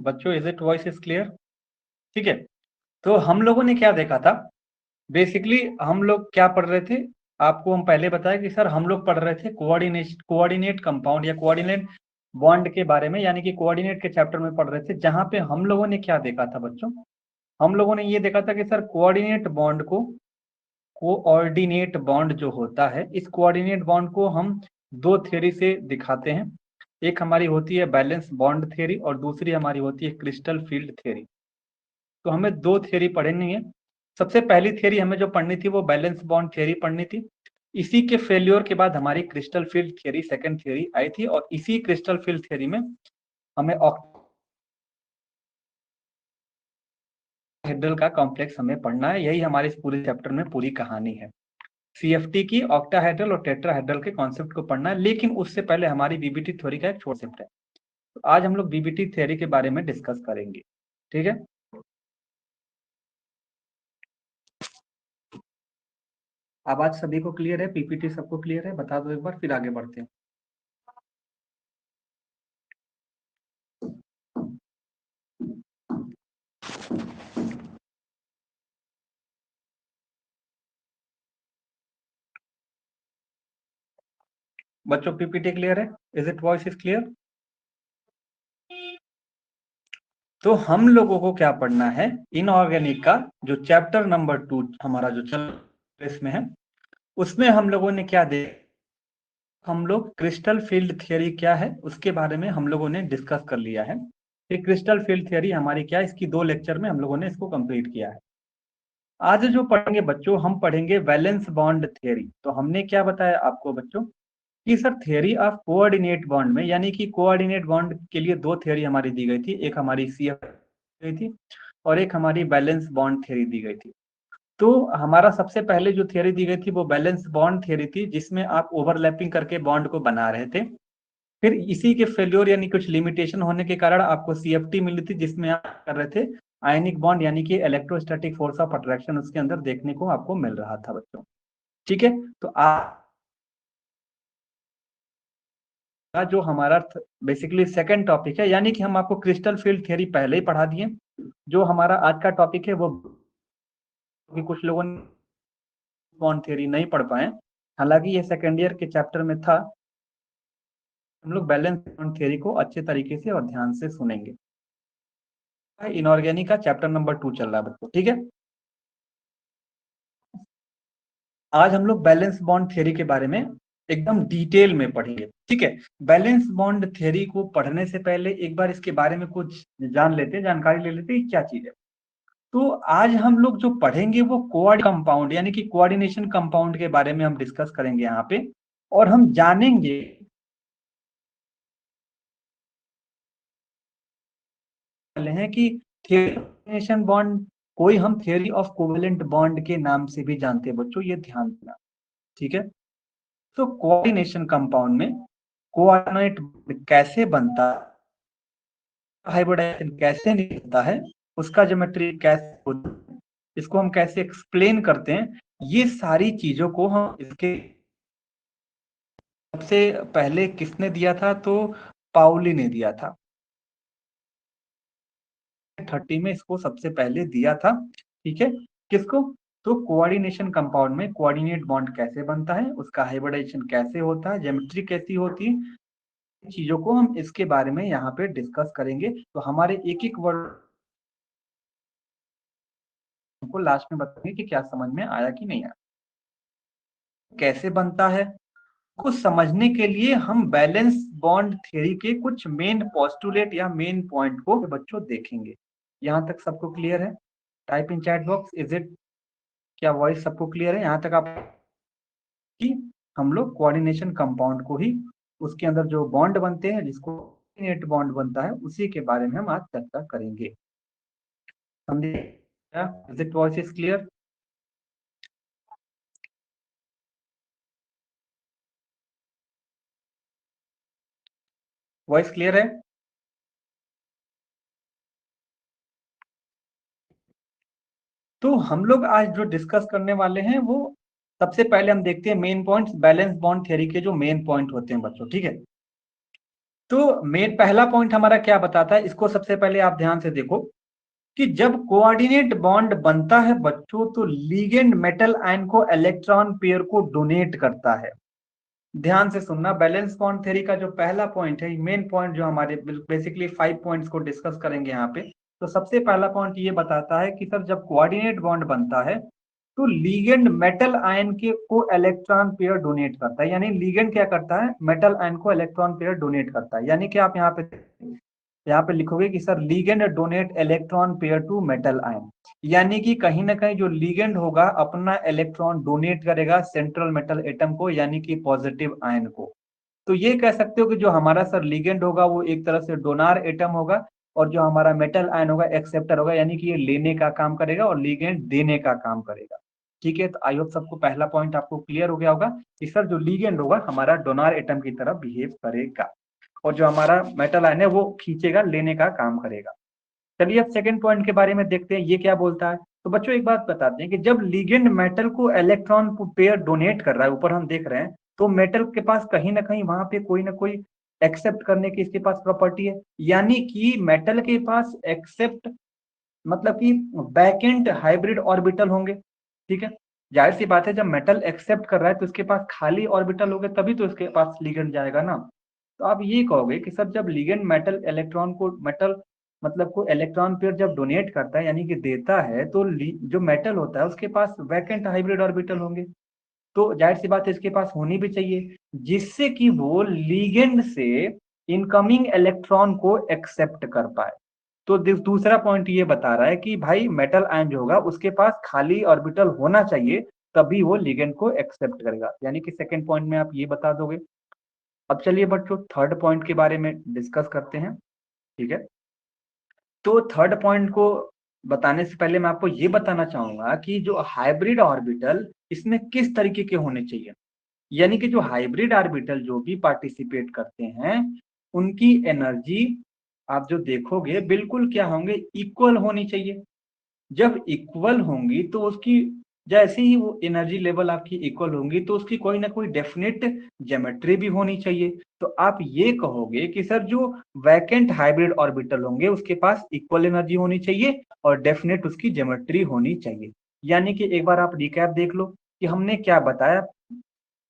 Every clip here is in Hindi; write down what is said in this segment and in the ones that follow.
बच्चों is it voice is clear? ठीक है, तो हम लोगों ने क्या देखा था, बेसिकली हम लोग क्या पढ़ रहे थे, आपको हम पहले बताया कि सर हम लोग पढ़ रहे थे कोऑर्डिनेट कंपाउंड या कोऑर्डिनेट बॉन्ड के बारे में, यानी कि कोऑर्डिनेट के चैप्टर में पढ़ रहे थे, जहां पे हम लोगों ने क्या देखा था बच्चों, हम लोगों ने ये देखा था कि सर कोऑर्डिनेट बॉन्ड जो होता है, इस कोऑर्डिनेट बॉन्ड को हम दो थ्योरी से दिखाते हैं। एक हमारी होती है बैलेंस बॉन्ड थ्योरी और दूसरी हमारी होती है क्रिस्टल फील्ड थ्योरी। तो हमें दो थ्योरी पढ़नी है। सबसे पहली थ्योरी हमें जो पढ़नी थी वो बैलेंस बॉन्ड थ्योरी पढ़नी थी। इसी के फेल्योर के बाद हमारी crystal field theory second theory आई थी, और इसी क्रिस्टल फील्ड थ्योरी में हमें ऑक्टाहेड्रल का कॉम्प्लेक्स हमें पढ़ना है। यही हमारे इस पूरे चैप्टर में पूरी कहानी है, सीएफटी की ऑक्टाहेड्रल और टेट्राहेड्रल के कॉन्सेप्ट को पढ़ना है। लेकिन उससे पहले हमारी बीबीटी थ्योरी का एक छोटा कॉन्सेप्ट है, तो आज हम लोग बीबीटी थ्योरी के बारे में डिस्कस करेंगे। ठीक है, आवाज सभी को क्लियर है? पीपीटी सबको क्लियर है? बता दो एक बार, फिर आगे बढ़ते हैं। बच्चों पीपीटी क्लियर है? Is it voice is clear? तो हम लोगों को क्या पढ़ना है, इनऑर्गेनिक का जो चैप्टर नंबर 2 हमारा जो चल इसमें है, उसमें हम लोगों ने क्या देखा, हम लोग क्रिस्टल फील्ड थ्योरी क्या है उसके बारे में हम लोगों ने डिस्कस कर लिया है। ये क्रिस्टल फील्ड थ्योरी हमारी क्या है, इसकी 2 लेक्चर में हम लोगों ने इसको कंप्लीट किया है। आज जो पढ़ेंगे बच्चों, हम पढ़ेंगे वैलेंस बॉन्ड थ्योरी। तो हमने क्या बताया आपको बच्चों कि sir theory of coordinate bond में, यानी कि कोऑर्डिनेट बॉन्ड के लिए 2 थ्योरी हमारी दी गई थी, एक हमारी सीएफ गई थी और एक हमारी बैलेंस बॉन्ड थ्योरी दी गई थी। तो हमारा सबसे पहले जो थ्योरी दी गई थी वो बैलेंस बॉन्ड थ्योरी थी, जिसमें आप ओवरलैपिंग करके बॉन्ड को बना रहे थे। फिर इसी के फेल्योर यानी कुछ लिमिटेशन होने के कारण आपको सीएफटी मिली थी, जिसमें आप कर रहे थे आयनिक बॉन्ड, यानी कि इलेक्ट्रोस्टैटिक फोर्स ऑफ अट्रैक्शन उसके अंदर देखने को आपको मिल रहा था बच्चों। ठीक है, तो आप जो हमारा बेसिकली सेकंड टॉपिक है, यानी कि हम आपको क्रिस्टल फील्ड थ्योरी पहले ही पढ़ा दिए। जो हमारा आज का टॉपिक है वो कि कुछ लोगों ने बॉन्ड थ्योरी नहीं पढ़ पाए, हालांकि ये सेकेंड ईयर के चैप्टर में था। हम लोग बैलेंस बॉन्ड थ्योरी को अच्छे तरीके से और ध्यान से सुनेंगे। इनऑर्गेनिक का चैप्टर नंबर 2 चल रहा है बच्चों। ठीक है, आज हम लोग बैलेंस बॉन्ड थ्योरी के बारे में एकदम डिटेल में पढ़ेंगे। ठीक है, बैलेंस बॉन्ड थ्योरी को पढ़ने से पहले एक बार इसके बारे में कुछ जान लेते हैं, जानकारी ले लेते हैं क्या चीज है। तो आज हम लोग जो पढ़ेंगे वो कंपाउंड यानी कि कोऑर्डिनेशन कंपाउंड के बारे में हम डिस्कस करेंगे यहाँ पे, और हम जानेंगे हैं कि कोऑर्डिनेशन बॉन्ड कोई हम थ्योरी ऑफ कोवेलेंट बॉन्ड के नाम से भी जानते हैं बच्चों, ये ध्यान देना। ठीक है, तो कोऑर्डिनेशन कंपाउंड में कोऑर्डिनेट कैसे बनता है, हाइब्रिडाइजेशन कैसे निकलता है, उसका ज्योमेट्री कैसे होता है, इसको हम कैसे एक्सप्लेन करते हैं, ये सारी चीजों को हम इसके सबसे पहले किसने दिया था, तो पाउली ने दिया था। 30 में इसको सबसे पहले दिया था। ठीक है, किसको, तो कोऑर्डिनेशन कंपाउंड में कोऑर्डिनेट बॉन्ड कैसे बनता है, उसका हाइब्रिडाइजेशन कैसे होता है, ज्योमेट्री कैसी होती है, चीजों को हम इसके बारे में यहाँ पे डिस्कस करेंगे। तो हमारे एक एक वर्ड को लास्ट में बताएंगे कि क्या समझ में आया कि नहीं आया, कैसे बनता है। कुछ समझने के लिए हम बैलेंस बॉन्ड थ्योरी के कुछ मेन पोस्टुलेट या मेन पॉइंट को बच्चों देखेंगे। यहाँ तक सबको क्लियर है? Type in chat box is it, क्या वॉइस सबको क्लियर है यहाँ तक आप, कि हम लोग कोऑर्डिनेशन कंपाउंड को ही उसके अंदर जो बॉन्ड बनते हैं जिसको नेट बॉन्ड बनता है उसी के बारे में हम आज चर्चा करेंगे। समझे? Is it voice is clear? Voice clear है? तो हम लोग आज जो डिस्कस करने वाले हैं वो सबसे पहले हम देखते हैं main points valence bond theory के, जो मेन पॉइंट होते हैं बच्चों। ठीक है, तो मेन पहला पॉइंट हमारा क्या बताता है, इसको सबसे पहले आप ध्यान से देखो कि जब कोऑर्डिनेट बॉन्ड बनता है बच्चों, तो लिगेंड मेटल आयन को इलेक्ट्रॉन पेयर को डोनेट करता है। ध्यान से सुनना, बैलेंस बॉन्ड थ्योरी का जो पहला पॉइंट है, मेन पॉइंट जो हमारे बेसिकली 5 पॉइंट्स को डिस्कस करेंगे यहाँ पे। तो सबसे पहला पॉइंट ये बताता है कि सर जब कोऑर्डिनेट बॉन्ड बनता है तो लीगेंड मेटल आयन के को इलेक्ट्रॉन पेयर डोनेट करता है। यानी लीगेंड क्या करता है, मेटल आयन को इलेक्ट्रॉन पेयर डोनेट करता है। यानी कि आप यहाँ पे लिखोगे कि sir ligand donate electron pair to metal ion. यानी कि कहीं ना कहीं जो लीगेंड होगा अपना इलेक्ट्रॉन डोनेट करेगा सेंट्रल मेटल एटम को, यानी कि पॉजिटिव आयन को। तो ये कह सकते हो कि जो हमारा सर लीगेंड होगा वो एक तरह से डोनार एटम होगा, और जो हमारा मेटल आयन होगा एक्सेप्टर होगा। यानी कि ये लेने का काम करेगा और लीगेंड देने का काम करेगा। ठीक है, तो आई होप सबको पहला पॉइंट आपको क्लियर हो गया होगा कि सर जो लीगेंड होगा हमारा डोनार एटम की तरह बिहेव करेगा, और जो हमारा मेटल आयन है वो खींचेगा, लेने का काम करेगा। चलिए अब सेकंड पॉइंट के बारे में देखते हैं, ये क्या बोलता है। तो बच्चों एक बात बताते हैं कि जब लिगेंड मेटल को इलेक्ट्रॉन पेयर डोनेट कर रहा है, ऊपर हम देख रहे हैं, तो मेटल के पास कहीं ना कहीं वहां पे कोई ना कोई एक्सेप्ट करने की इसके पास प्रॉपर्टी है। यानी कि मेटल के पास एक्सेप्ट मतलब कि बैकेंट हाइब्रिड ऑर्बिटल होंगे। ठीक है, जाहिर सी बात है जब मेटल एक्सेप्ट कर रहा है तो इसके पास खाली ऑर्बिटल होंगे, तभी तो इसके पास लिगेंड जाएगा ना। तो आप ये कहोगे कि सर जब लिगेंड मेटल इलेक्ट्रॉन को मेटल मतलब को इलेक्ट्रॉन पेयर जब डोनेट करता है यानी कि देता है, तो जो मेटल होता है उसके पास वैकेंट हाइब्रिड ऑर्बिटल होंगे। तो जाहिर सी बात है इसके पास होनी भी चाहिए, जिससे कि वो लिगेंड से इनकमिंग इलेक्ट्रॉन को एक्सेप्ट कर पाए। तो दूसरा पॉइंट ये बता रहा है कि भाई मेटल आयन जो होगा उसके पास खाली ऑर्बिटल होना चाहिए, तभी वो लिगेंड को एक्सेप्ट करेगा। यानी कि सेकंड पॉइंट में आप ये बता दोगे। अब चलिए बच्चों थर्ड पॉइंट के बारे में डिस्कस करते हैं। ठीक है, तो थर्ड पॉइंट को बताने से पहले मैं आपको ये बताना चाहूंगा कि जो हाइब्रिड ऑर्बिटल इसमें किस तरीके के होने चाहिए। यानी कि जो हाइब्रिड ऑर्बिटल जो भी पार्टिसिपेट करते हैं उनकी एनर्जी आप जो देखोगे बिल्कुल क्या होंगे, इक्वल होनी चाहिए। जब इक्वल होंगी तो उसकी जैसे ही वो एनर्जी लेवल आपकी इक्वल होंगी तो उसकी कोई ना कोई डेफिनेट ज्योमेट्री भी होनी चाहिए। तो आप ये कहोगे कि सर जो वैकेंट हाइब्रिड ऑर्बिटल होंगे उसके पास इक्वल एनर्जी होनी चाहिए और डेफिनेट उसकी ज्योमेट्री होनी चाहिए। यानी कि एक बार आप रिकैप देख लो कि हमने क्या बताया।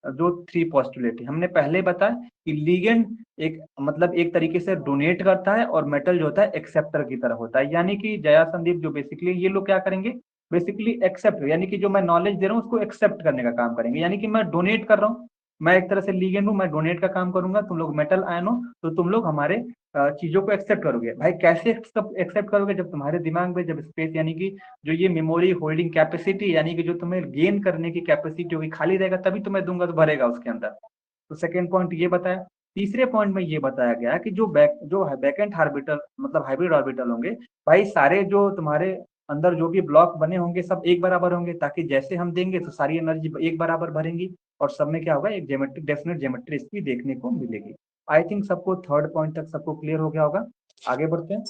जो थ्री पोस्टुलेट हमने पहले बताया कि लिगेंड एक मतलब एक तरीके से डोनेट करता है और मेटल जो होता है एक्सेप्टर की तरह होता है। यानी कि जया संदीप जो बेसिकली ये लोग क्या करेंगे, बेसिकली एक्सेप्ट, यानी कि जो मैं नॉलेज दे रहा हूँ उसको एक्सेप्ट करने का काम करेंगे। यानी कि मैं डोनेट कर रहा हूँ, मैं एक तरह से लिगेंड हूँ, मैं डोनेट का काम करूंगा, तुम लोग मेटल आयन हो तो तुम लोग हमारे चीजों को एक्सेप्ट करोगे। भाई कैसे एक्सेप्ट करोगे, जब तुम्हारे दिमाग में जब स्पेस यानी कि जो ये मेमोरी होल्डिंग कैपेसिटी यानी कि जो तुम्हें गेन करने की कैपेसिटी होगी खाली रहेगा, तभी तो मैं दूंगा तो भरेगा उसके अंदर। तो सेकेंड पॉइंट ये बताया। तीसरे पॉइंट में ये बताया गया कि जो बैकेंट ऑर्बिटल मतलब हाइब्रिड ऑर्बिटल होंगे, भाई सारे जो तुम्हारे अंदर जो भी ब्लॉक बने होंगे सब एक बराबर होंगे, ताकि जैसे हम देंगे तो सारी एनर्जी एक बराबर भरेंगी और सब में क्या होगा, एक ज्योमेट्रिक डेफिनेट ज्योमेट्री इसकी देखने को मिलेगी। आई थिंक सबको थर्ड पॉइंट तक सबको क्लियर हो गया होगा। आगे बढ़ते हैं।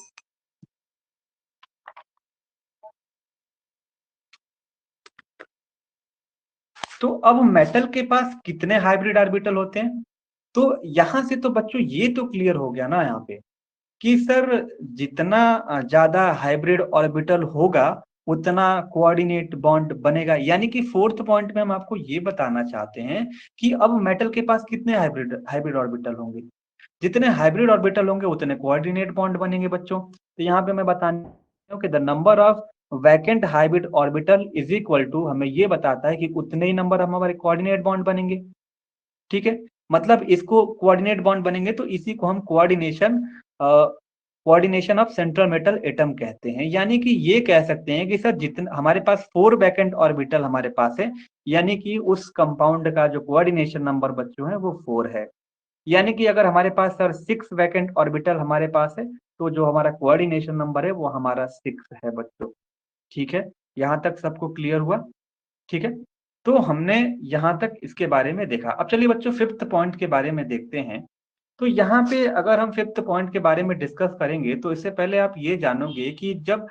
तो अब मेटल के पास कितने हाइब्रिड ऑर्बिटल होते हैं, तो यहां से तो बच्चों ये तो क्लियर हो गया ना यहाँ पे कि सर जितना ज्यादा हाइब्रिड ऑर्बिटल होगा उतना कोऑर्डिनेट बॉन्ड बनेगा। यानी कि फोर्थ पॉइंट में हम आपको ये बताना चाहते हैं कि अब मेटल के पास कितने हाइब्रिड हाइब्रिड ऑर्बिटल होंगे, जितने हाइब्रिड ऑर्बिटल होंगे उतने कोऑर्डिनेट बॉन्ड बनेंगे बच्चों। तो यहाँ पे मैं बताने कि the number of vacant hybrid orbital is equal to, हमें ये बताता है कि उतने ही नंबर हमारे कोऑर्डिनेट बॉन्ड बनेंगे। ठीक है, मतलब इसको कोऑर्डिनेट बॉन्ड बनेंगे तो इसी को हम coordination of central metal atom कहते हैं। यानी कि ये कह सकते हैं कि सर जितने हमारे पास 4 वैकेंट ऑर्बिटल हमारे पास है, यानी कि उस कंपाउंड का जो कोऑर्डिनेशन नंबर बच्चों है वो 4 है। यानी कि अगर हमारे पास सर 6 वैकेंट ऑर्बिटल हमारे पास है तो जो हमारा कोऑर्डिनेशन नंबर है वो हमारा 6 है बच्चों। ठीक है, यहां तक सबको क्लियर हुआ। ठीक है, तो हमने यहां तक इसके बारे में देखा। अब चलिए बच्चों फिफ्थ पॉइंट के बारे में देखते हैं। तो यहाँ पे अगर हम फिफ्थ पॉइंट के बारे में डिस्कस करेंगे तो इससे पहले आप ये जानोगे कि जब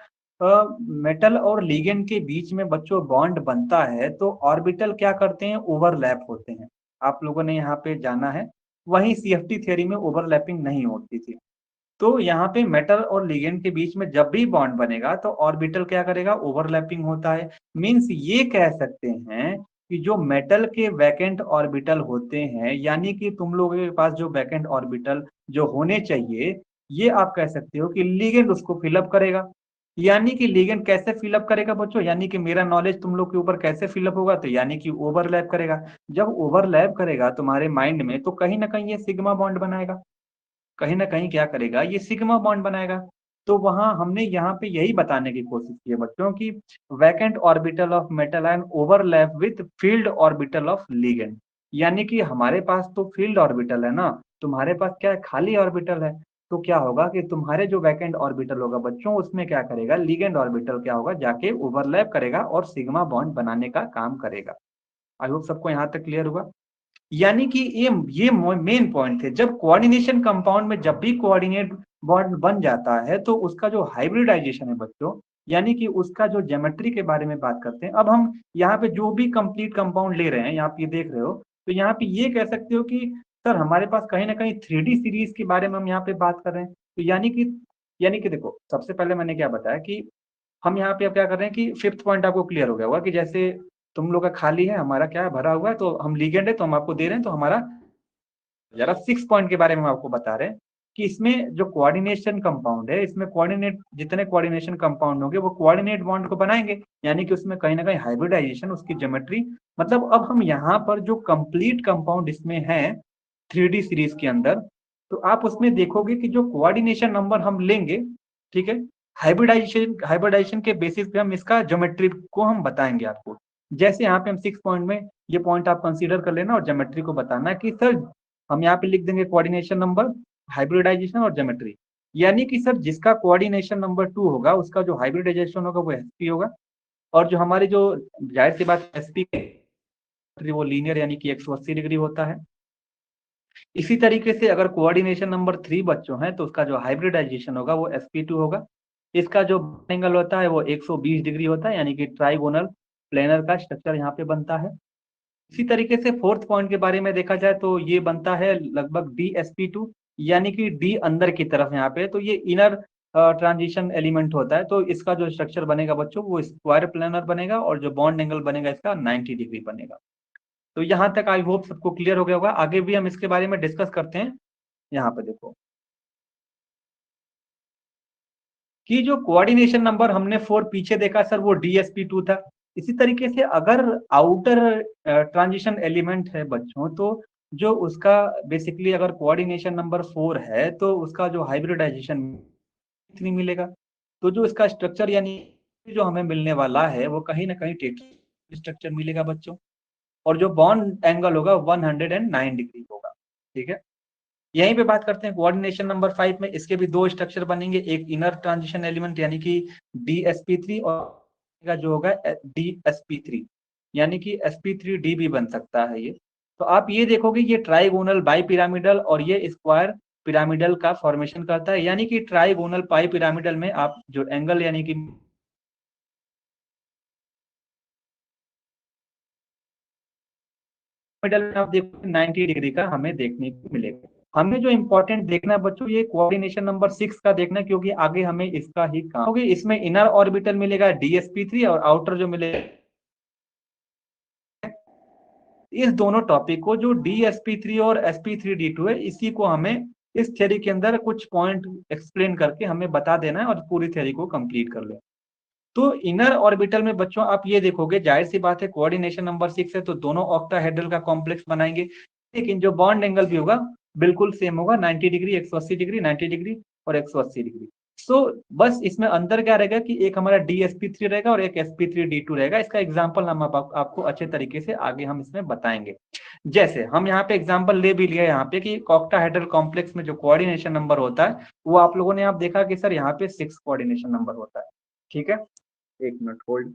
मेटल और लिगेंड के बीच में बच्चों बॉन्ड बनता है तो ऑर्बिटल क्या करते हैं, ओवरलैप होते हैं। आप लोगों ने यहाँ पे जाना है वहीं सीएफटी थ्योरी में ओवरलैपिंग नहीं होती थी। तो यहाँ पे मेटल और लिगेंड के बीच में जब भी बॉन्ड बनेगा तो ऑर्बिटल क्या करेगा, ओवरलैपिंग होता है। मीन्स ये कह सकते हैं कि जो मेटल के वैकेंट ऑर्बिटल होते हैं, यानी कि तुम लोगों के पास जो वैकेंट ऑर्बिटल जो होने चाहिए, ये आप कह सकते हो कि लिगेंड उसको फिलअप करेगा। यानी कि लिगेंड कैसे फिलअप करेगा बच्चों, यानी कि मेरा नॉलेज तुम लोग के ऊपर कैसे फिलअप होगा, तो यानी कि ओवरलैप करेगा। जब ओवरलैप करेगा तुम्हारे माइंड में, तो कहीं ना कहीं ये सिग्मा बॉन्ड बनाएगा, कहीं ना कहीं क्या करेगा, ये सिग्मा बॉन्ड बनाएगा। तो वहां हमने यहाँ पे यही बताने की कोशिश की है बच्चों की vacant orbital of metal ion overlap with filled orbital of ligand. यानी कि हमारे पास तो फील्ड ऑर्बिटल है ना, तुम्हारे पास क्या है, खाली ऑर्बिटल है। तो क्या होगा कि तुम्हारे जो वैकेंट ऑर्बिटल होगा बच्चों, उसमें क्या करेगा, लिगेंड ऑर्बिटल क्या होगा, जाके ओवरलैप करेगा और सिग्मा बॉन्ड बनाने का काम करेगा। आई होप सबको यहाँ तक क्लियर हुआ। यानी कि ये मेन पॉइंट थे। जब कोऑर्डिनेशन कंपाउंड में जब भी कोऑर्डिनेट बॉन्ड बन जाता है, तो उसका जो हाइब्रिडाइजेशन है बच्चों, यानी कि उसका जो ज्योमेट्री के बारे में बात करते हैं। अब हम यहाँ पे जो भी कंप्लीट कंपाउंड ले रहे हैं, यहाँ पे ये देख रहे हो, तो यहाँ पे ये कह सकते हो कि सर हमारे पास कहीं ना कहीं 3D सीरीज के बारे में हम यहाँ पे बात कर रहे हैं। तो यानी कि देखो, सबसे पहले मैंने क्या बताया कि हम यहाँ पे अब क्या कर रहे हैं कि फिफ्थ पॉइंट आपको क्लियर हो गया होगा कि जैसे तुम लोग का खाली है, हमारा क्या है, भरा हुआ है, तो हम लीगेंड है तो हम आपको दे रहे हैं, तो हमारा जरा सिक्स पॉइंट के बारे में हम आपको बता रहे हैं कि इसमें जो कोऑर्डिनेशन कंपाउंड है, इसमें कोऑर्डिनेट जितने कोऑर्डिनेशन कंपाउंड होंगे वो कोऑर्डिनेट बॉन्ड को बनाएंगे, यानी कि उसमें कहीं ना कहीं हाइब्रिडाइजेशन, उसकी ज्योमेट्री, मतलब अब हम यहाँ पर जो कंप्लीट कंपाउंड इसमें है 3D सीरीज के अंदर, तो आप उसमें देखोगे कि जो कोऑर्डिनेशन नंबर हम लेंगे, ठीक है, हाइब्रिडाइजेशन के बेसिस पे हम इसका ज्योमेट्री को हम बताएंगे आपको। जैसे यहाँ पे हम सिक्स पॉइंट में ये पॉइंट आप कंसीडर कर लेना और ज्योमेट्री को बताना कि सर हम यहाँ पे लिख देंगे कोऑर्डिनेशन नंबर, हाइब्रिडाइजेशन और ज्योमेट्री। यानी कि सर जिसका कोऑर्डिनेशन नंबर 2 होगा, उसका जो हाइब्रिडाइजेशन होगा वो एसपी होगा, और जो हमारी जो जाहिर सी बात एसपी वो लीनियर यानी कि 180 डिग्री होता है। इसी तरीके से अगर कोऑर्डिनेशन नंबर 3 बच्चों हैं, तो उसका जो हाइब्रिडाइजेशन होगा वो sp2 होगा। इसका जो एंगल होता है वो 120 डिग्री होता है, यानी कि ट्राइगोनल प्लेनर का स्ट्रक्चर यहाँ पे बनता है। इसी तरीके से फोर्थ पॉइंट के बारे में देखा जाए तो ये बनता है लगभग DsP2, यानी कि डी अंदर की तरफ यहाँ पे, तो ये इनर ट्रांजिशन एलिमेंट होता है। तो इसका जो स्ट्रक्चर बनेगा बच्चों वो स्क्वायर प्लेनर बनेगा, और जो बॉन्ड एंगल बनेगा इसका 90 डिग्री बनेगा। तो यहाँ तक आई होप सबको क्लियर हो गया होगा। आगे भी हम इसके बारे में डिस्कस करते हैं। यहाँ पे देखो कि जो कोऑर्डिनेशन नंबर हमने 4 पीछे देखा सर वो DsP2 था। इसी तरीके से अगर आउटर ट्रांजिशन एलिमेंट है बच्चों, तो जो उसका बेसिकली अगर कोऑर्डिनेशन नंबर 4 है, तो उसका जो हाइब्रिडाइजेशन इतनी मिलेगा। तो जो इसका स्ट्रक्चर यानी जो हमें मिलने वाला है वो कहीं ना कहीं टेट्रा स्ट्रक्चर मिलेगा बच्चों, और जो बॉन्ड एंगल होगा 109 डिग्री होगा। ठीक है, यहीं पे बात करते हैं कोऑर्डिनेशन नंबर 5 में। इसके भी दो स्ट्रक्चर बनेंगे, एक इनर ट्रांजिशन एलिमेंट यानी कि DsP3, और जो होगा DsP3, यानी कि sp3d भी बन सकता है ये। तो आप ये देखोगे ये ट्राइगोनल बाई पिरामिडल और ये स्क्वायर पिरामिडल का फॉर्मेशन करता है, यानी कि ट्राइगोनल पाई पिरामिडल में आप जो एंगल यानी कि मिडल में आप देखो 90 डिग्री का हमें देखने को मिलेगा। हमें जो इंपॉर्टेंट देखना है बच्चों ये कोऑर्डिनेशन नंबर 6 का देखना, क्योंकि आगे हमें इसका ही काम होगी। इसमें इनर ऑर्बिटल मिलेगा DsP3 और आउटर जो मिलेगा, इस दोनों टॉपिक को जो DsP3 और sp3d2 है, इसी को हमें इस थ्योरी के अंदर कुछ पॉइंट एक्सप्लेन करके हमें बता देना है और पूरी थ्योरी को कंप्लीट कर ले। तो इनर ऑर्बिटल में बच्चों आप ये देखोगे, जाहिर सी बात है कोऑर्डिनेशन नंबर 6 है तो दोनों ऑक्टाहेड्रल का कॉम्प्लेक्स बनाएंगे, लेकिन जो बॉन्ड एंगल भी होगा बिल्कुल सेम होगा, 90 डिग्री, 180 डिग्री, 90 डिग्री और 180 डिग्री। सो बस इसमें अंतर क्या रहेगा कि एक हमारा DsP3 रहेगा और एक sp3d2 रहेगा। इसका एग्जाम्पल हम आपको अच्छे तरीके से आगे हम इसमें बताएंगे। जैसे हम यहाँ पे एग्जाम्पल ले भी लिया यहाँ पे कि ऑक्टाहेड्रल कॉम्प्लेक्स में जो कोऑर्डिनेशन नंबर होता है वो आप लोगों ने आप देखा कि सर यहाँ पे 6 कोऑर्डिनेशन नंबर होता है। ठीक है, एक मिनट होल्ड।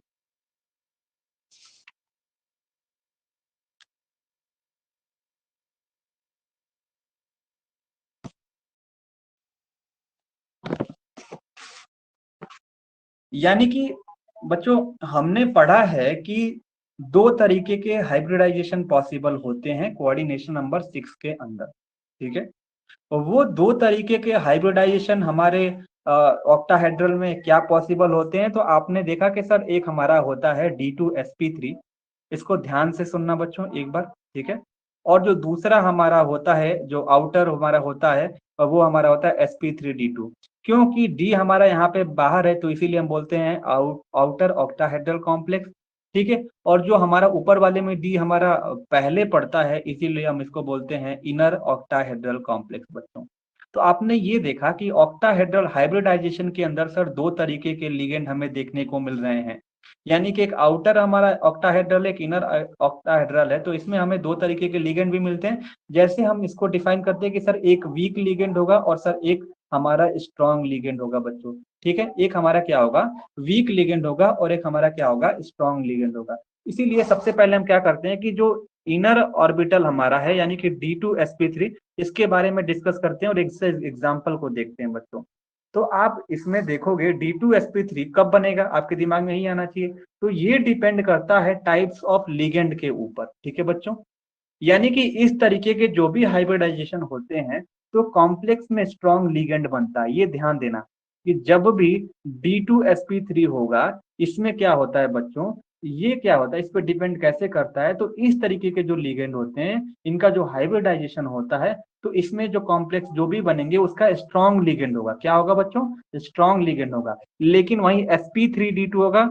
यानी कि बच्चों हमने पढ़ा है कि दो तरीके के हाइब्रिडाइजेशन पॉसिबल होते हैं कोऑर्डिनेशन नंबर 6 के अंदर। ठीक है। और वो दो तरीके के हाइब्रिडाइजेशन हमारे ऑक्टाहेड्रल में क्या पॉसिबल होते हैं, तो आपने देखा कि सर एक हमारा होता है D2sp3, इसको ध्यान से सुनना बच्चों एक बार, ठीक है। और जो दूसरा हमारा होता है, जो आउटर हमारा होता है, वो हमारा होता है sp3d2। क्योंकि डी हमारा यहाँ पे बाहर है तो इसीलिए हम बोलते हैं आउटर ऑक्टाहेड्रल कॉम्प्लेक्स, ठीक है। और जो हमारा ऊपर वाले में डी हमारा पहले पड़ता है, इसीलिए हम इसको बोलते हैं इनर ऑक्टाहेड्रल कॉम्प्लेक्स बच्चों। तो आपने ये देखा कि ऑक्टाहेड्रल हाइब्रिडाइजेशन के अंदर सर दो तरीके के लिगेंड हमें देखने को मिल रहे हैं, यानी कि एक आउटर हमारा ऑक्टाहेड्रल, एक इनर ऑक्टाहेड्रल है। तो इसमें हमें दो तरीके के लिगेंड भी मिलते हैं। जैसे हम इसको डिफाइन करते हैं कि सर एक वीक लिगेंड होगा और सर एक हमारा स्ट्रॉन्ग लिगेंड होगा बच्चों, ठीक है। एक हमारा क्या होगा, वीक लिगेंड होगा और एक हमारा क्या होगा, स्ट्रॉन्ग लिगेंड होगा। इसीलिए सबसे पहले हम क्या करते हैं कि जो इनर ऑर्बिटल हमारा है यानी कि D2sp3, इसके बारे में डिस्कस करते हैं और एक एग्जाम्पल को देखते हैं बच्चों। तो आप इसमें देखोगे D2sp3 कब बनेगा, आपके दिमाग में यही आना चाहिए। तो ये डिपेंड करता है टाइप्स ऑफ लिगेंड के ऊपर, ठीक है बच्चों। यानी कि इस तरीके के जो भी हाइब्रिडाइजेशन होते हैं तो कॉम्प्लेक्स में स्ट्रॉन्ग लिगेंड बनता है। ये ध्यान देना कि जब भी D2sp3 होगा, इसमें क्या होता है बच्चों, ये क्या होता है, इस पर डिपेंड कैसे करता है। तो इस तरीके के जो लिगेंड होते हैं, इनका जो हाइब्रिडाइजेशन होता है, तो इसमें जो कॉम्प्लेक्स जो भी बनेंगे उसका स्ट्रॉन्ग लिगेंड होगा। क्या होगा बच्चों, स्ट्रॉन्ग लिगेंड होगा। लेकिन वहीं sp3d2 होगा,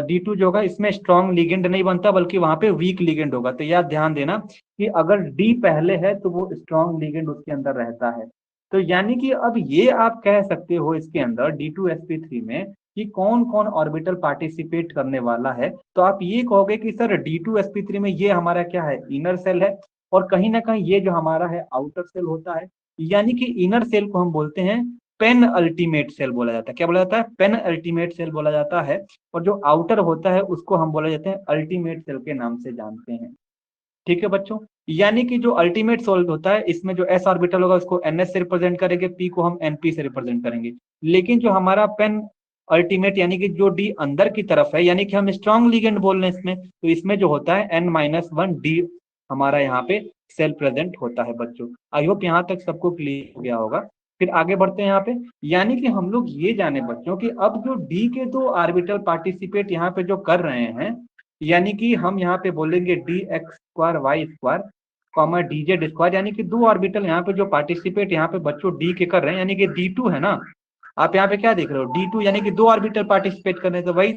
D2 जो होगा इसमें स्ट्रॉन्ग लिगेंड नहीं बनता बल्कि वहां पे वीक लिगेंड होगा। तो याद ध्यान देना कि अगर डी पहले है तो वो स्ट्रॉन्ग लिगेंड उसके अंदर रहता है। तो यानी कि अब ये आप कह सकते हो इसके अंदर D2sp3 में कि कौन कौन ऑर्बिटल पार्टिसिपेट करने वाला है। तो आप ये कहोगे कि सर D2sp3 में ये हमारा क्या है, इनर सेल है, और कहीं ना कहीं ये जो हमारा है आउटर सेल होता है। यानी कि इनर सेल को हम बोलते हैं पेन अल्टीमेट सेल बोला जाता है। क्या बोला जाता है, पेन अल्टीमेट सेल बोला जाता है। और जो आउटर होता है उसको हम बोला जाते हैं अल्टीमेट सेल के नाम से जानते हैं, ठीक है बच्चों। यानी कि जो अल्टीमेट सोल्व होता है, इसमें जो s ऑर्बिटल होगा उसको ns से रिप्रेजेंट करेंगे, p को हम np से रिप्रेजेंट करेंगे। लेकिन जो हमारा पेन अल्टीमेट यानी कि जो d अंदर की तरफ है, यानी कि हम स्ट्रॉन्ग लिगेंड बोल रहे हैं इसमें, तो इसमें जो होता है n-1d हमारा यहाँ पे सेल प्रेजेंट होता है बच्चों। आई होप यहाँ तक सबको क्लियर हो गया होगा। फिर आगे बढ़ते हैं यहाँ पे। यानी कि हम लोग ये जाने बच्चों कि अब जो डी के दो ऑर्बिटल पार्टिसिपेट यहाँ पे जो कर रहे हैं, यानी कि हम यहाँ पे बोलेंगे dx2y2 कॉमा dz2, यानी कि दो ऑर्बिटल यहाँ पे जो पार्टिसिपेट यहाँ पे बच्चों डी के कर रहे हैं, यानी कि D2 है ना। आप यहाँ पे क्या देख रहे हो, D2 यानी कि दो ऑर्बिटल पार्टिसिपेट कर रहे हैं, तो वही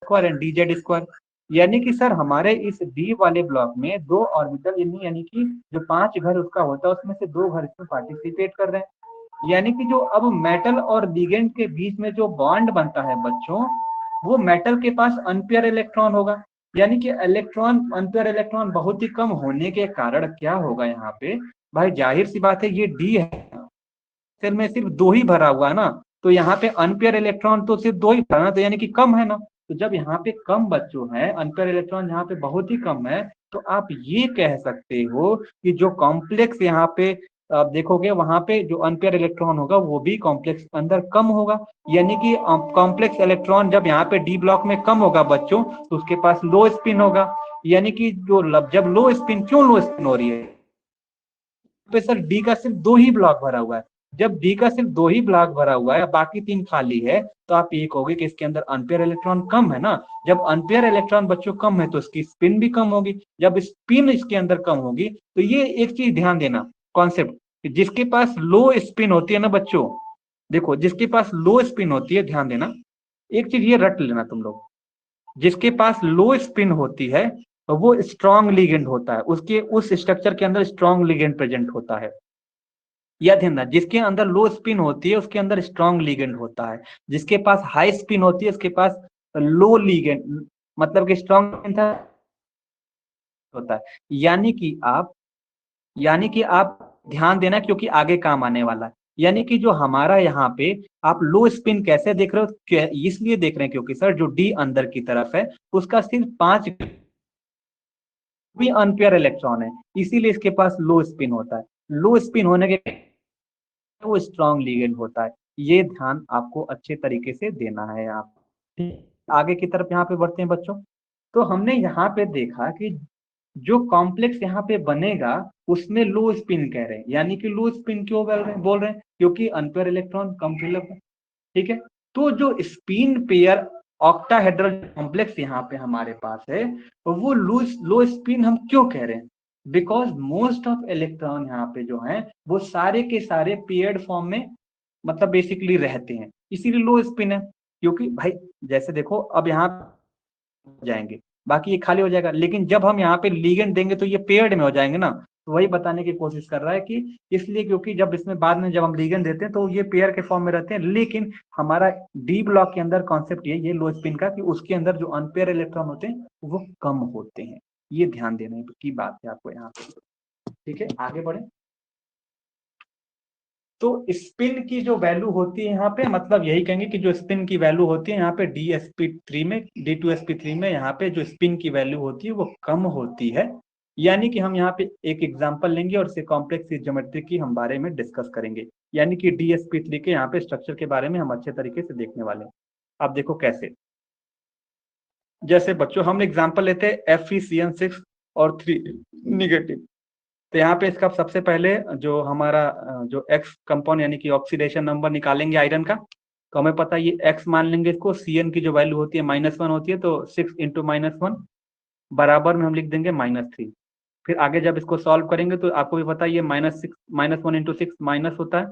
स्क्वायर एंड dz2। यानी कि सर हमारे इस डी वाले ब्लॉक में दो ऑर्बिटल यानी कि जो 5 घर उसका होता है उसमें से 2 घर इसमें पार्टिसिपेट कर रहे हैं। यानी कि जो अब मेटल और लिगेंड के बीच में जो बॉन्ड बनता है बच्चों, वो मेटल के पास अनपेयर इलेक्ट्रॉन होगा। यानी कि इलेक्ट्रॉन, अनपेयर इलेक्ट्रॉन बहुत ही कम होने के कारण क्या होगा यहाँ पे, भाई जाहिर सी बात है ये डी है, सेल में सिर्फ 2 ही भरा हुआ है ना, तो यहाँ पे अनपेयर इलेक्ट्रॉन तो सिर्फ 2 ही भरा ना, तो यानी कि कम है ना। तो जब यहाँ पे कम बच्चों है, अनपेयर इलेक्ट्रॉन यहाँ पे बहुत ही कम है, तो आप ये कह सकते हो कि जो कॉम्प्लेक्स यहाँ पे आप देखोगे वहां पे जो अनपेयर इलेक्ट्रॉन होगा वो भी कॉम्प्लेक्स अंदर कम होगा। यानी कि कॉम्प्लेक्स इलेक्ट्रॉन जब यहाँ पे डी ब्लॉक में कम होगा बच्चों, तो उसके पास लो स्पिन होगा। यानी कि जो जब लो स्पिन, क्यों लो स्पिन हो रही है पे सर, डी का सिर्फ 2 ही ब्लॉक भरा हुआ है। जब डी का सिर्फ 2 ही ब्लॉक भरा हुआ है, बाकी 3 खाली है, तो आप ये कहोगे कि इसके अंदर अनपेयर इलेक्ट्रॉन कम है ना। जब अनपेयर इलेक्ट्रॉन बच्चों कम है तो इसकी स्पिन भी कम होगी। जब स्पिन इसके अंदर कम होगी तो ये एक चीज ध्यान देना, कॉन्सेप्ट, जिसके पास लो स्पिन होती है ना बच्चों, देखो जिसके पास लो स्पिन होती है, ध्यान देना, एक चीज ये रट लेना तुम लोग, जिसके पास लो स्पिन होती है वो स्ट्रॉन्ग लिगेंड होता है, उसके उस स्ट्रक्चर के अंदर स्ट्रॉन्ग लिगेंड प्रेजेंट होता है। या ध्यान देना, जिसके अंदर लो स्पिन होती है उसके अंदर स्ट्रॉन्ग लिगेंड होता है, जिसके पास हाई स्पिन होती है उसके पास लो लिगेंड, मतलब कि स्ट्रॉन्ग होता है। यानी कि आप ध्यान देना क्योंकि आगे काम आने वाला है। यानी कि जो हमारा यहाँ पे आप लो स्पिन कैसे देख रहे हो, इसलिए देख रहे हैं क्योंकि सर जो डी अंदर की तरफ है उसका सिर्फ 5 भी अनपेयर इलेक्ट्रॉन है, इसीलिए इसके पास लो स्पिन होता है। लो स्पिन होने के वो स्ट्रॉन्ग लिगेंड होता है। ये ध्यान आपको अच्छे तरीके से देना है। आप आगे की तरफ यहाँ पे बढ़ते हैं बच्चों। तो हमने यहाँ पे देखा कि जो कॉम्प्लेक्स यहाँ पे बनेगा उसमें लो स्पिन कह रहे हैं, यानी कि लो स्पिन क्यों बोल रहे हैं क्योंकि अनपेयर इलेक्ट्रॉन कम फिलअप है। ठीक है, तो जो स्पिन पेयर ऑक्टाहेड्रल कॉम्प्लेक्स यहाँ पे हमारे पास है वो लो स्पिन हम क्यों कह रहे हैं, बिकॉज मोस्ट ऑफ इलेक्ट्रॉन यहाँ पे जो है वो सारे के सारे पेयर्ड फॉर्म में मतलब बेसिकली रहते हैं, इसीलिए लो स्पिन है। क्योंकि भाई जैसे देखो अब यहाँ जाएंगे, बाकी ये खाली हो जाएगा, लेकिन जब हम यहाँ पे लिगेंड देंगे तो ये पेयर्ड में हो जाएंगे ना, तो वही बताने की कोशिश कर रहा है कि इसलिए क्योंकि जब इसमें बाद में जब हम लिगेंड देते हैं तो ये पेयर के फॉर्म में रहते हैं, लेकिन हमारा डी ब्लॉक के अंदर कॉन्सेप्ट ये लो स्पिन का कि उसके अंदर जो अनपेयर इलेक्ट्रॉन होते हैं वो कम होते हैं, ये ध्यान देने की बात है आपको यहाँ पे। ठीक है, आगे बढ़े। तो स्पिन की जो वैल्यू होती है यहाँ पे मतलब यही कहेंगे कि जो स्पिन की वैल्यू होती है यहाँ पे DsP3 में D2sp3 में यहाँ पे जो स्पिन की वैल्यू होती है वो कम होती है। यानी कि हम यहाँ पे एक एग्जांपल लेंगे और इससे कॉम्प्लेक्स ज्योमेट्री की हम बारे में डिस्कस करेंगे, यानी कि DsP3 के यहाँ पे स्ट्रक्चर के बारे में हम अच्छे तरीके से देखने वाले हैं। आप देखो कैसे, जैसे बच्चों हम एग्जाम्पल लेते हैं FeCN6 और 3 निगेटिव। तो यहाँ पे इसका सबसे पहले जो हमारा जो एक्स कंपाउंड यानी कि ऑक्सीडेशन नंबर निकालेंगे आयरन का, तो हमें पता है ये एक्स मान लेंगे इसको, CN की जो वैल्यू होती है -1 होती है, तो 6 इंटू -1 बराबर में हम लिख देंगे -3। फिर आगे जब इसको सॉल्व करेंगे तो आपको भी पता है ये -1 इंटू 6 माइनस होता है,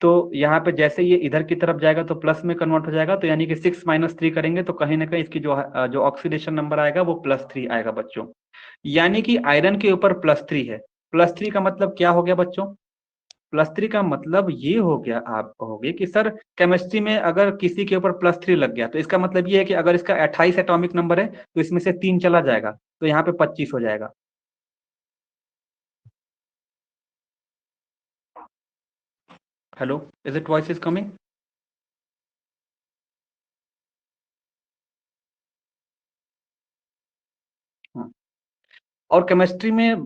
तो यहाँ पे जैसे ये इधर की तरफ जाएगा तो प्लस में कन्वर्ट हो जाएगा, तो यानी कि 6 - 3 करेंगे तो कहीं ना कहीं इसकी जो ऑक्सीडेशन नंबर आएगा वो +3 आएगा बच्चों। यानी कि आयरन के ऊपर +3 है। +3 का मतलब क्या हो गया बच्चों, +3 का मतलब ये हो गया आप कहोगे कि सर केमिस्ट्री में अगर किसी के ऊपर +3 लग गया तो इसका मतलब ये है कि अगर इसका 28 एटॉमिक नंबर है तो इसमें से 3 चला जाएगा तो यहाँ पे 25 हो जाएगा। Hello, is it voice is coming? और केमिस्ट्री में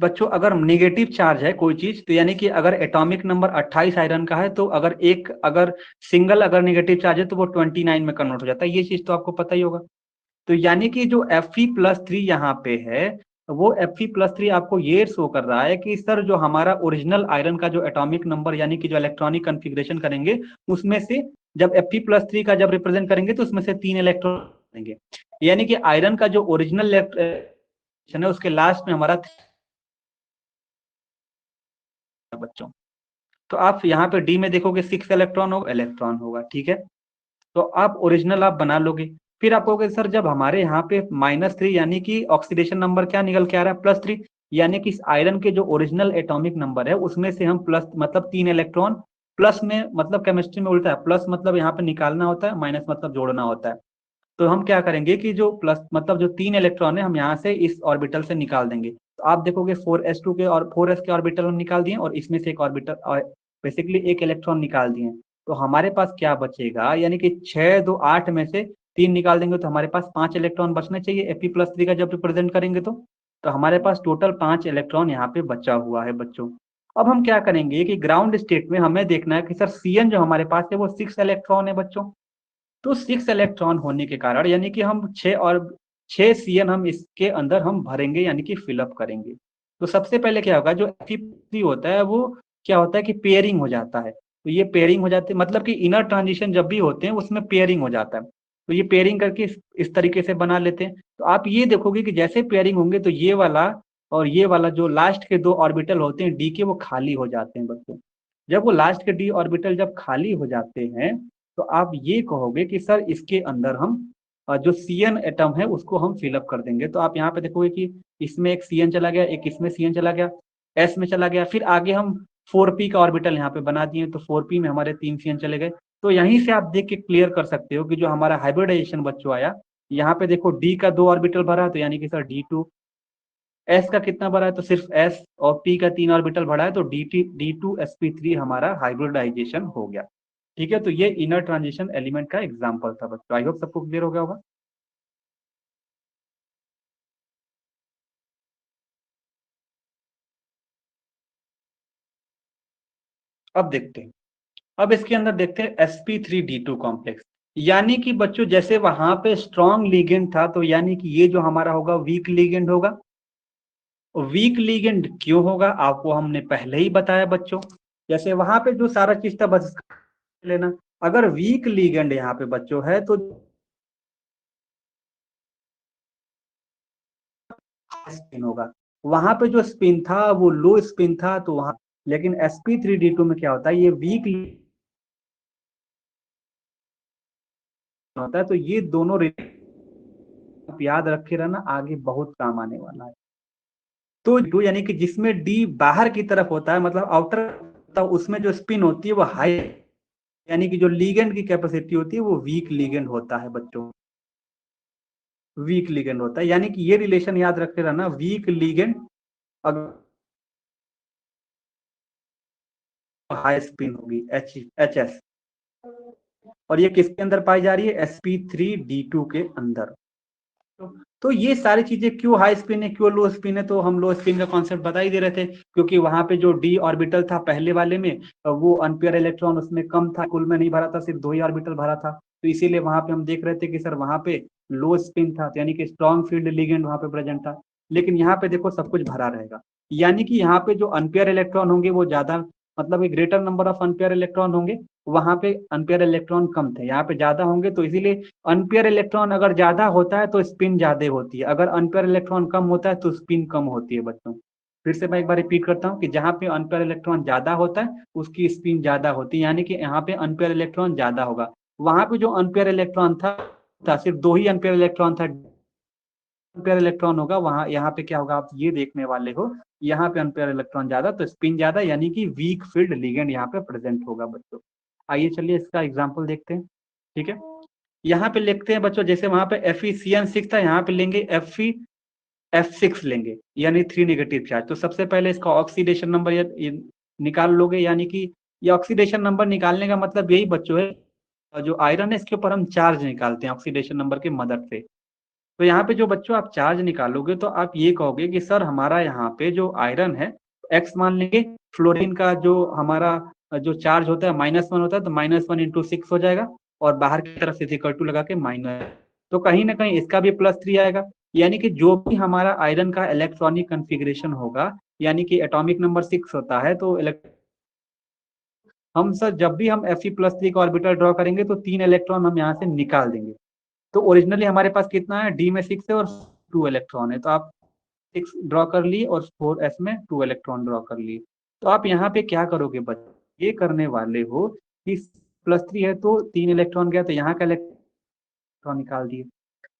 बच्चों अगर नेगेटिव चार्ज है कोई चीज तो यानी कि अगर एटॉमिक नंबर 28 आयरन का है तो अगर सिंगल अगर नेगेटिव चार्ज है तो वो 29 में कन्वर्ट हो जाता है, ये चीज तो आपको पता ही होगा। तो यानी कि जो Fe+3 यहाँ पे है वो Fe+3 आपको ये शो कर रहा है कि सर जो हमारा ओरिजिनल आयरन का जो एटॉमिक नंबर यानी कि जो इलेक्ट्रॉनिक कन्फिग्रेशन करेंगे उसमें से जब Fe+3 का जब रिप्रेजेंट करेंगे तो उसमें से 3 इलेक्ट्रॉन देंगे, यानी कि आयरन का जो ओरिजिनल है उसके लास्ट में हमारा बच्चों। तो आप यहाँ पे डी में देखोगे 6 इलेक्ट्रॉन होगा, ठीक है। तो आप ओरिजिनल आप बना लोगे, फिर आप कहोगे सर जब हमारे यहाँ पे -3 यानी कि ऑक्सीडेशन नंबर क्या निकल के आ रहा है +3, यानी कि इस आयरन के जो ओरिजिनल एटॉमिक नंबर है उसमें से हम प्लस मतलब 3 इलेक्ट्रॉन प्लस में, मतलब केमिस्ट्री में उल्टा है, प्लस मतलब यहाँ पे निकालना होता है, माइनस मतलब जोड़ना होता है। तो हम क्या करेंगे कि जो प्लस मतलब जो 3 इलेक्ट्रॉन है हम यहाँ से इस ऑर्बिटल से निकाल देंगे, तो आप देखोगे 4s2 के और 4s के ऑर्बिटल हम निकाल दिए और इसमें से एक ऑर्बिटल और बेसिकली एक इलेक्ट्रॉन निकाल दिए, तो हमारे पास क्या बचेगा, यानी कि 6 2 8 में से 3 निकाल देंगे तो हमारे पास 5 इलेक्ट्रॉन बचने चाहिए Fe+3 का जब रिप्रेजेंट करेंगे तो हमारे पास टोटल 5 इलेक्ट्रॉन यहाँ पे बचा हुआ है बच्चों। अब हम क्या करेंगे कि ग्राउंड स्टेट में हमें देखना है कि सर Cn जो हमारे पास है वो 6 इलेक्ट्रॉन है बच्चों, तो 6 इलेक्ट्रॉन होने के कारण यानी कि हम 6 CN हम इसके अंदर हम भरेंगे यानी कि फिलअप करेंगे। तो सबसे पहले क्या होगा, जो Fe होता है वो क्या होता है कि पेयरिंग हो जाता है, तो ये पेयरिंग हो जाती है मतलब कि इनर ट्रांजिशन जब भी होते हैं उसमें पेयरिंग हो जाता है, तो ये पेयरिंग करके इस तरीके से बना लेते हैं। तो आप ये देखोगे कि जैसे पेयरिंग होंगे तो ये वाला और ये वाला जो लास्ट के 2 ऑर्बिटल होते हैं डी के वो खाली हो जाते हैं बच्चों। जब वो लास्ट के डी ऑर्बिटल जब खाली हो जाते हैं तो आप ये कहोगे कि सर इसके अंदर हम जो CN एटम है उसको हम फिलअप कर देंगे। तो आप यहाँ पे देखोगे कि इसमें एक CN चला गया, एक इसमें CN चला गया, S में चला गया, फिर आगे हम 4p का ऑर्बिटल यहाँ पे बना दिए तो 4p में हमारे 3 CN चले गए। तो यहीं से आप देख के क्लियर कर सकते हो कि जो हमारा हाइब्रिडाइजेशन बच्चों आया, यहाँ पे देखो D का 2 ऑर्बिटल भरा तो यानी कि सर D2, S का कितना भरा है तो सिर्फ S, और P का 3 ऑर्बिटल भरा है तो D2sp3 हमारा हाइब्रिडाइजेशन हो गया। ठीक है, तो ये इनर ट्रांजिशन एलिमेंट का एग्जांपल था बच्चों, आई होप सबको क्लियर हो गया होगा। अब देखते हैं, अब इसके अंदर देखते हैं sp3d2 कॉम्प्लेक्स, यानी कि बच्चों जैसे वहां पे स्ट्रॉन्ग लिगेंड था तो यानी कि ये जो हमारा होगा वीक लिगेंड होगा, वीक लिगेंड क्यों होगा आपको हमने पहले ही बताया बच्चों। जैसे वहां पे जो सारा चीज था बस लेना, अगर वीक लिगेंड यहाँ पे बच्चों है तो स्पिन होगा। वहां पे जो स्पिन था वो लो स्पिन था, तो वहां लेकिन sp3d2 में क्या होता है, ये वीक होता है। तो ये दोनों आप याद रखे रहना, आगे बहुत काम आने वाला है। तो टू यानी कि जिसमें डी बाहर की तरफ होता है, मतलब आउटर, तो उसमें जो स्पिन होती है वो हाई, यानी कि जो लीगेंड की कैपेसिटी होती है वो वीक लीगेंड होता है बच्चों, वीक लीगेंड होता है। यानी कि ये रिलेशन याद रखे रहना, वीक लीगेंड अगर हाई स्पिन होगी एच एस, और ये किसके अंदर पाई जा रही है, sp3d2 के अंदर। तो ये सारी चीजें क्यों हाई स्पिन है क्यों लो स्पिन है, तो हम लो स्पिन का कॉन्सेप्ट बता ही दे रहे थे, क्योंकि वहां पे जो डी ऑर्बिटल था पहले वाले में, वो अनपेयर इलेक्ट्रॉन उसमें कम था, कुल में नहीं भरा था, सिर्फ 2 ही ऑर्बिटल भरा था। तो इसीलिए वहां पे हम देख रहे थे कि सर वहां पे लो स्पिन था, तो यानी कि स्ट्रॉन्ग फील्ड लिगेंड वहां पे प्रेजेंट था। लेकिन यहाँ पे देखो सब कुछ भरा रहेगा, यानी कि यहाँ पे जो अनपेयर इलेक्ट्रॉन होंगे वो ज्यादा, मतलब एक greater number of unpaired electron होंगे, वहां पे अनपेयर इलेक्ट्रॉन कम थे, यहाँ पे ज्यादा होंगे। तो इसीलिए अनपेयर इलेक्ट्रॉन अगर ज्यादा होता है तो स्पिन ज्यादा होती है, अगर अनपेयर इलेक्ट्रॉन कम होता है तो स्पिन कम होती है बच्चों। फिर से मैं एक बार रिपीट करता हूँ कि जहाँ पे अनपेयर इलेक्ट्रॉन ज्यादा होता है उसकी स्पिन ज्यादा होती है, यानी कि यहाँ पे अनपेयर इलेक्ट्रॉन ज्यादा होगा। वहां पे जो अनपेयर इलेक्ट्रॉन था सिर्फ 2 ही अनपेयर इलेक्ट्रॉन था, अनपेयर इलेक्ट्रॉन होगा वहां, यहाँ पे क्या होगा आप ये देखने वाले हो, यहाँ पे अनपेयर इलेक्ट्रॉन ज्यादा तो स्पिन ज्यादा, यानी कि वीक फील्ड लिगेंड यहाँ पे प्रेजेंट होगा बच्चों। आइए चलिए इसका एग्जाम्पल देखते हैं, ठीक है। यहाँ पे लिखते हैं बच्चों, जैसे वहां पे Fe था, यहाँ पे लेंगे F6 लेंगे, यानी 3 नेगेटिव चार्ज। तो सबसे पहले इसका ऑक्सीडेशन नंबर ये निकाल लोगे, यानी कि ये ऑक्सीडेशन नंबर निकालने का मतलब यही बच्चों है, जो आयरन है इसके ऊपर हम चार्ज निकालते हैं ऑक्सीडेशन नंबर की मदद से। तो यहाँ पे जो बच्चों आप चार्ज निकालोगे तो आप ये कहोगे कि सर हमारा यहाँ पे जो आयरन है एक्स मान लेंगे, फ्लोरीन का जो हमारा जो चार्ज होता है -1 होता है, तो -1 इंटू 6 हो जाएगा, और बाहर की तरफ से इक्वल टू लगा के माइनस, तो कहीं ना कहीं इसका भी +3 आएगा। यानी कि जो भी हमारा आयरन का इलेक्ट्रॉनिक कन्फिग्रेशन होगा, यानी कि एटॉमिक नंबर 6 होता है, तो हम सर जब भी हम Fe+3 का ऑर्बिटल ड्रॉ करेंगे तो 3 इलेक्ट्रॉन हम यहाँ से निकाल देंगे। तो ओरिजिनली हमारे पास कितना है, डी में 6 है और 2 इलेक्ट्रॉन है, तो आप 6 ड्रॉ कर लिए और 4s में 2 इलेक्ट्रॉन ड्रॉ कर लिए। तो आप यहाँ पे क्या करोगे बच्चे, ये करने वाले हो कि +3 है तो 3 इलेक्ट्रॉन गया, तो यहाँ का इलेक्ट्रॉन निकाल दिए।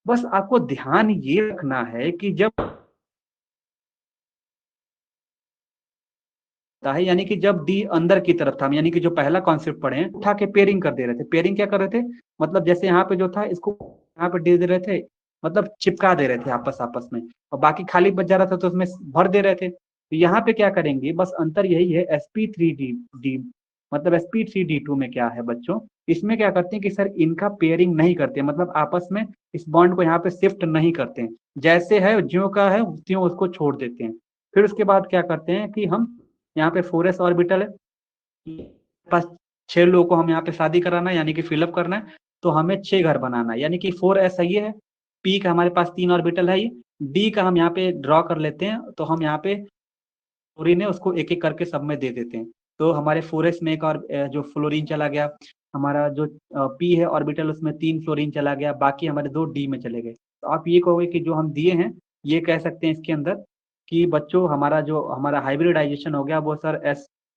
बस आपको ध्यान ये रखना है कि जब है, यानी कि जब डी अंदर की तरफ था, यानी कि जो पहला कॉन्सेप्ट पढ़े हैं, उठा के पेयरिंग कर दे रहे थे। पेयरिंग क्या कर रहे थे, मतलब जैसे यहाँ पे जो था इसको यहाँ पे दे रहे थे, मतलब चिपका दे रहे थे आपस आपस में, और बाकी खाली बच जा रहा था तो उसमें भर दे रहे थे। तो यहाँ पे क्या करेंगे, बस अंतर यही है, sp3d मतलब sp3d2 में क्या है बच्चों, इसमें क्या करते हैं कि सर इनका पेयरिंग नहीं करते, मतलब आपस में इस बॉन्ड को यहाँ पे शिफ्ट नहीं करते हैं, जैसे है ज्यों का है त्यों उसको छोड़ देते हैं। फिर उसके बाद क्या करते हैं कि हम यहाँ पे 4s ऑर्बिटल है, पास 6 लोगों को हम यहाँ पे शादी कराना है, यानी कि फिलअप करना है, तो हमें 6 घर बनाना है, यानी कि 4s है ये है, p का हमारे पास 3 ऑर्बिटल है, ये d का हम यहाँ पे ड्रॉ कर लेते हैं, तो हम यहाँ पे फ्लोरीन है उसको एक एक करके सब में दे देते हैं। तो हमारे 4s में एक और जो फ्लोरीन चला गया, हमारा जो p है ऑर्बिटल उसमें 3 फ्लोरीन चला गया, बाकी हमारे 2 d में चले गए। तो आप ये कहोगे कि जो हम दिए हैं, ये कह सकते हैं इसके अंदर कि बच्चों हमारा जो हमारा हाइब्रिडाइजेशन हो गया वो सर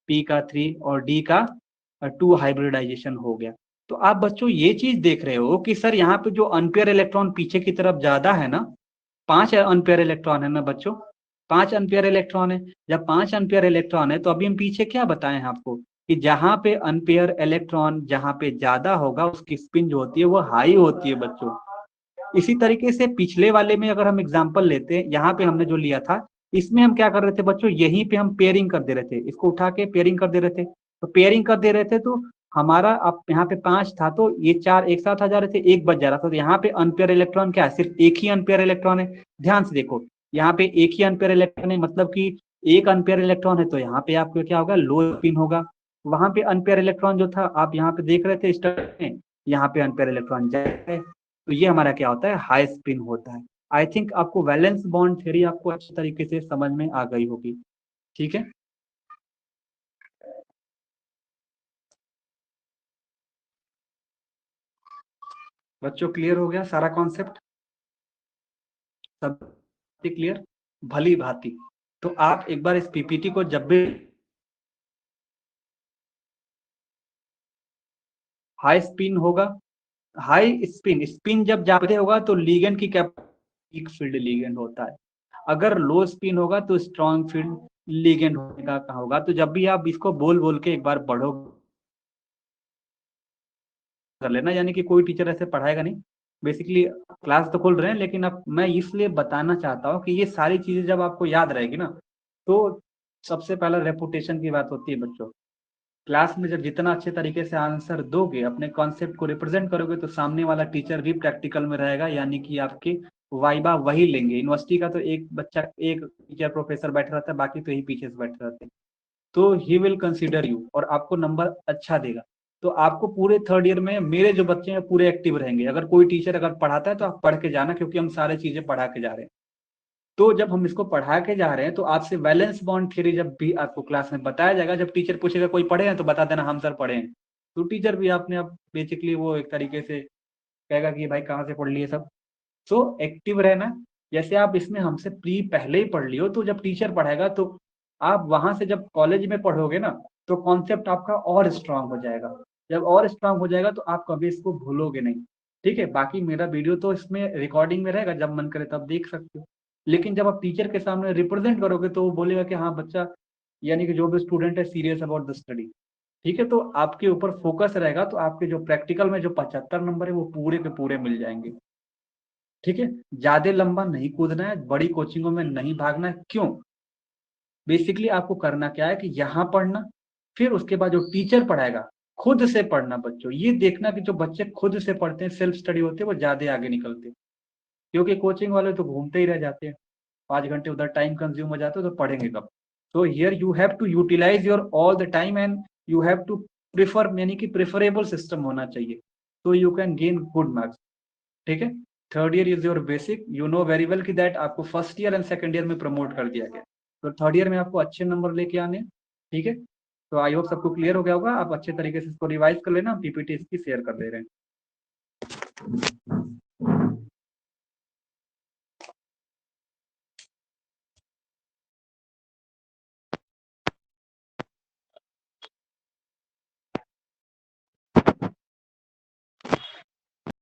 p का 3 और d का 2 हाइब्रिडाइजेशन हो गया। तो आप बच्चों ये चीज देख रहे हो कि सर यहाँ पे जो अनपेयर इलेक्ट्रॉन पीछे की तरफ ज्यादा है ना, 5 अनपेयर इलेक्ट्रॉन है ना बच्चों, 5 अनपेयर इलेक्ट्रॉन है। जब 5 अनपेयर इलेक्ट्रॉन है तो अभी हम पीछे क्या बताए हैं आपको, कि जहां पे अनपेयर इलेक्ट्रॉन जहां पे ज्यादा होगा उसकी स्पिन जो होती है वो हाई होती है बच्चों। इसी तरीके से पिछले वाले में अगर हम एग्जाम्पल लेते हैं, यहाँ पे हमने जो लिया था, इसमें हम क्या कर रहे थे बच्चों, यहीं पे हम पेयरिंग कर दे रहे थे, इसको उठा के पेयरिंग कर दे रहे थे। तो पेयरिंग कर दे रहे थे तो हमारा अब यहाँ पे 5 था, तो ये 4 एक साथ आ जा रहे थे, एक बच जा रहा था, तो यहाँ पे अनपेयर इलेक्ट्रॉन क्या है, सिर्फ एक ही अनपेयर इलेक्ट्रॉन है। ध्यान से देखो, यहाँ पे एक ही अनपेयर इलेक्ट्रॉन है, मतलब कि एक अनपेयर इलेक्ट्रॉन है, तो यहाँ पे आपको क्या होगा, लो स्पिन होगा। वहां पे अनपेयर इलेक्ट्रॉन जो था आप यहाँ पे देख रहे थे स्टार्ट में, यहाँ पे अनपेयर इलेक्ट्रॉन जाए, तो ये हमारा क्या होता है, हाई स्पिन होता है। आई थिंक आपको वैलेंस बॉन्ड थ्योरी आपको अच्छी तरीके से समझ में आ गई होगी। ठीक है, बच्चों क्लियर हो गया सारा कॉन्सेप्ट, सब क्लियर, भली भांति। तो आप एक बार इस पीपीटी को जब भी हाई स्पिन होगा, हाई स्पिन स्पिन जब जाते होगा तो लीगेंड की वीक फील्ड लीगेंड होता है, अगर लो स्पिन होगा तो स्ट्रॉन्ग फील्ड लीगेंड होने का कहा होगा। तो जब भी आप इसको बोल बोल के एक बार पढ़ो कर लेना, यानी कि कोई टीचर ऐसे पढ़ाएगा नहीं, बेसिकली क्लास तो खोल रहे हैं, लेकिन अब मैं इसलिए बताना चाहता हूँ कि ये सारी चीजें जब आपको याद रहेगी ना, तो सबसे पहला रेपुटेशन की बात होती है बच्चों। क्लास में जब जितना अच्छे तरीके से आंसर दोगे, अपने कॉन्सेप्ट को रिप्रेजेंट करोगे, तो सामने वाला टीचर भी प्रैक्टिकल में रहेगा, यानी कि आपके वाइबा वही लेंगे। यूनिवर्सिटी का तो एक बच्चा, एक टीचर प्रोफेसर बैठे रहता है, बाकी तो ही पीछे से बैठे रहते हैं, तो ही विल कंसीडर यू और आपको नंबर अच्छा देगा। तो आपको पूरे थर्ड ईयर में मेरे जो बच्चे हैं पूरे एक्टिव रहेंगे। अगर कोई टीचर अगर पढ़ाता है तो आप पढ़ के जाना, क्योंकि हम सारे चीजें पढ़ा के जा रहे हैं। तो जब हम इसको पढ़ा के जा रहे हैं, तो आपसे वैलेंस बॉन्ड थ्योरी जब भी आपको क्लास में बताया जाएगा, जब टीचर पूछेगा कोई पढ़े हैं, तो बता देना हम सर पढ़े हैं। तो टीचर भी आपने अब बेसिकली वो एक तरीके से कहेगा कि भाई कहाँ से पढ़ लिए सब। सो एक्टिव रहना। जैसे आप इसमें हमसे प्री पहले ही पढ़ लियो, तो जब टीचर पढ़ाएगा तो आप वहां से जब कॉलेज में पढ़ोगे ना, तो कॉन्सेप्ट आपका और स्ट्रांग हो जाएगा। जब और स्ट्रांग हो जाएगा तो आप कभी इसको भूलोगे नहीं। ठीक है, बाकी मेरा वीडियो तो इसमें रिकॉर्डिंग में रहेगा, जब मन करे तब देख सकते हो। लेकिन जब आप टीचर के सामने रिप्रेजेंट करोगे, तो वो बोलेगा कि हाँ बच्चा, यानी कि जो भी स्टूडेंट है सीरियस अबाउट द स्टडी। ठीक है, तो आपके ऊपर फोकस रहेगा, तो आपके जो प्रैक्टिकल में जो 75 नंबर है वो पूरे के पूरे मिल जाएंगे। ठीक है, ज्यादा लंबा नहीं कूदना है, बड़ी कोचिंगों में नहीं भागना है। क्यों? बेसिकली आपको करना क्या है कि यहाँ पढ़ना, फिर उसके बाद जो टीचर पढ़ाएगा खुद से पढ़ना। बच्चों ये देखना कि जो बच्चे खुद से पढ़ते हैं, सेल्फ स्टडी होते हैं, वो ज्यादा आगे निकलते हैं। क्योंकि कोचिंग वाले तो घूमते ही रह जाते हैं, 5 घंटे उधर टाइम कंज्यूम हो जाता है, तो पढ़ेंगे कब? तो here you have to utilise your all the time and you have to prefer, यानी कि प्रेफरेबल सिस्टम होना चाहिए, तो you can gain good marks. ठीक है, third year is your basic, you know very well कि दैट आपको first year and second year में प्रमोट कर दिया गया, तो थर्ड ईयर में आपको अच्छे नंबर लेके आने हैं। ठीक है, तो आई होप सबको क्लियर हो गया होगा। आप अच्छे तरीके से इसको रिवाइज कर लेना, पीपीटी इसकी शेयर कर दे रहे हैं।